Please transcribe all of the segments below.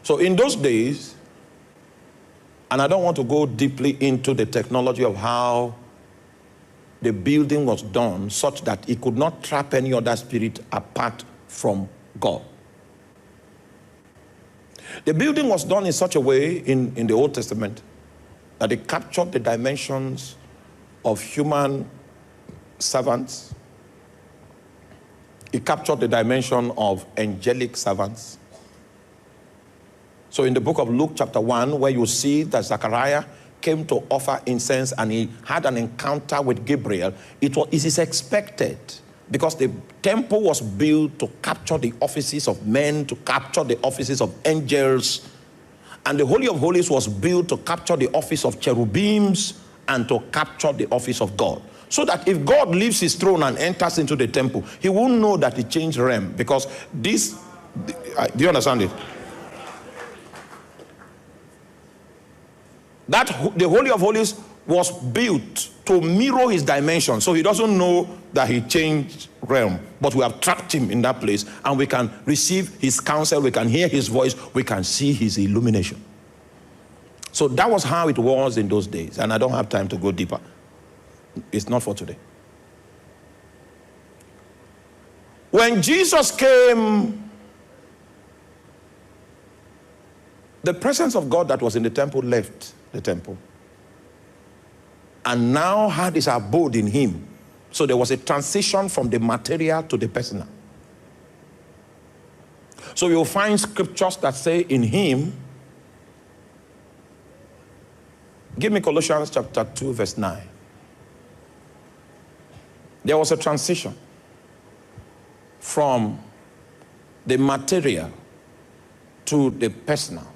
So in those days, and I don't want to go deeply into the technology of how the building was done such that it could not trap any other spirit apart from God. The building was done in such a way in the Old Testament that it captured the dimensions of human servants. It captured the dimension of angelic servants. So in the book of Luke chapter 1, where you see that Zechariah came to offer incense and he had an encounter with Gabriel, it is expected, because the temple was built to capture the offices of men, to capture the offices of angels, and the Holy of Holies was built to capture the office of cherubims and to capture the office of God. So that if God leaves his throne and enters into the temple, he won't know that he changed realm, because this, do you understand it? That the Holy of Holies was built to mirror his dimension, so he doesn't know that he changed realm. But we have trapped him in that place, and we can receive his counsel, we can hear his voice, we can see his illumination. So that was how it was in those days, and I don't have time to go deeper. It's not for today. When Jesus came, the presence of God that was in the temple left the temple and now had his abode in him. So there was a transition from the material to the personal. So you'll find scriptures that say in him, give me Colossians chapter 2 verse 9. There was a transition from the material to the personal.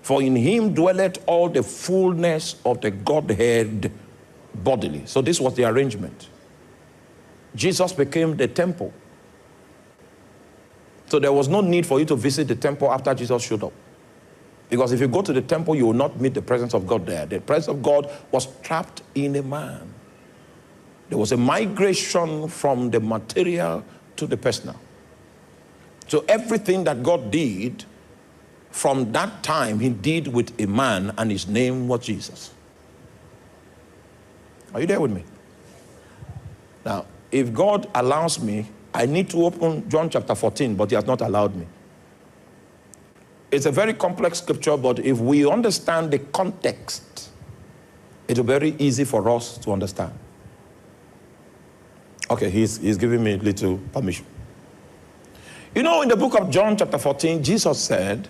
For in him dwelleth all the fullness of the Godhead bodily. So this was the arrangement. Jesus became the temple. So there was no need for you to visit the temple after Jesus showed up. Because if you go to the temple, you will not meet the presence of God there. The presence of God was trapped in a man. There was a migration from the material to the personal. So everything that God did from that time, he did with a man, and his name was Jesus. Are you there with me? Now, if God allows me, I need to open John chapter 14, but he has not allowed me. It's a very complex scripture, but if we understand the context, it will be very easy for us to understand. Okay, he's giving me a little permission. You know, in the book of John chapter 14, Jesus said,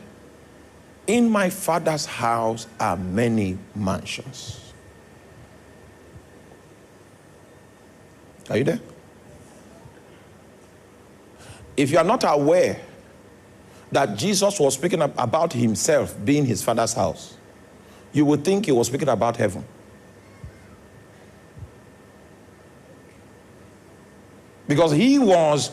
in my Father's house are many mansions. Are you there? If you are not aware that Jesus was speaking about himself being his Father's house, you would think he was speaking about heaven. Because he was,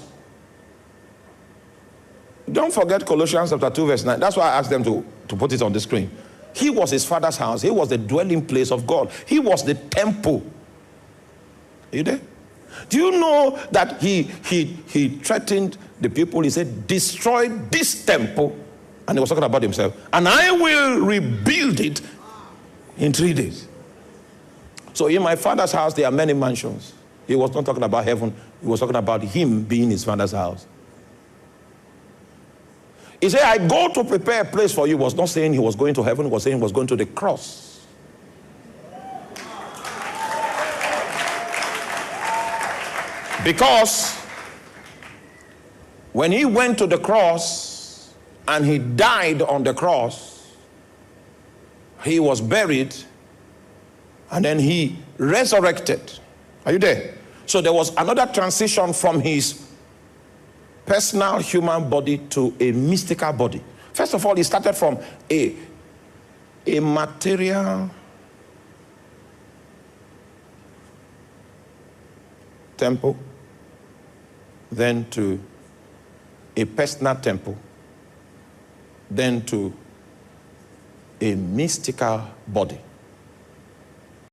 don't forget Colossians chapter 2 verse 9. That's why I asked them to put it on the screen. He was his Father's house. He was the dwelling place of God. He was the temple. Are you there? Do you know that he threatened the people? He said, destroy this temple. And he was talking about himself. And I will rebuild it in 3 days. So in my Father's house, there are many mansions. He was not talking about heaven. He was talking about him being his Father's house. He said, I go to prepare a place for you. He was not saying he was going to heaven. He was saying he was going to the cross. Because when he went to the cross and he died on the cross, he was buried and then he resurrected. Are you there? So there was another transition from his personal human body to a mystical body. First of all, he started from a material temple, then to a personal temple, then to a mystical body.